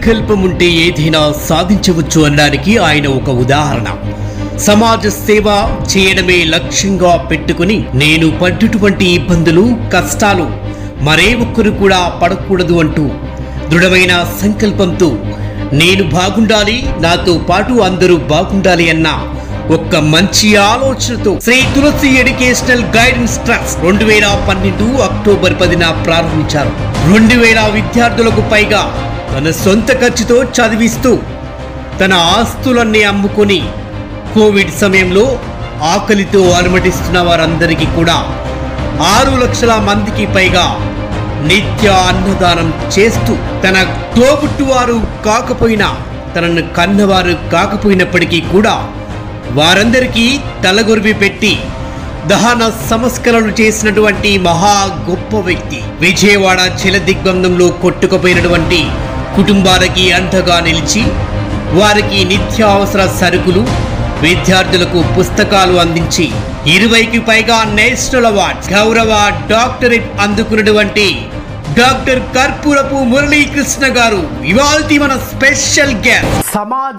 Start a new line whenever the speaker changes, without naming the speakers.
సంకల్పం ఉంటే ఏదైనా సాధించవచ్చు అనడానికి ఆయన ఒక ఉదాహరణ. సమాజ సేవ చేయడమే లక్ష్యంగా పెట్టుకుని నేను పడ్డటువంటి ఇబ్బందులు కష్టాలు మరే ఒక్కరు కూడా పడకూడదు అంటూ దృఢమైన సంకల్పంతో నేను బాగుండాలి, నాతో పాటు అందరూ బాగుండాలి అన్న ఒక్క మంచి ఆలోచనతో శ్రీ తులసి ఎడ్యుకేషనల్ గైడెన్స్ ట్రస్ట్ 2012 అక్టోబర్ 10న ప్రారంభించారు. 2000 విద్యార్థులకు పైగా తన సొంత ఖర్చుతో చదివిస్తూ తన ఆస్తులన్నీ అమ్ముకొని కోవిడ్ సమయంలో ఆకలితో అలమటిస్తున్న వారందరికీ కూడా 6 లక్షల మందికి పైగా నిత్య అన్నదానం చేస్తూ తన తోబుట్టువారు కాకపోయినా తనను కన్నవారు కాకపోయినప్పటికీ కూడా వారందరికీ తలగొరివి పెట్టి దహన సంస్కరణ చేసినటువంటి మహా గొప్ప వ్యక్తి. విజయవాడ జలదిగ్బంధంలో కొట్టుకుపోయినటువంటి కుటుంబాలకి అండగా నిలిచి వారికి నిత్యావసర సరుకులు, విద్యార్థులకు పుస్తకాలు అందించి 20కి పైగా నేషనల్ అవార్డ్స్, గౌరవ డాక్టరేట్ అందుకున్నటువంటి డాక్టర్ కర్పూరపు మురళీకృష్ణ గారు ఇవాల్టి మన స్పెషల్ గెస్ట్.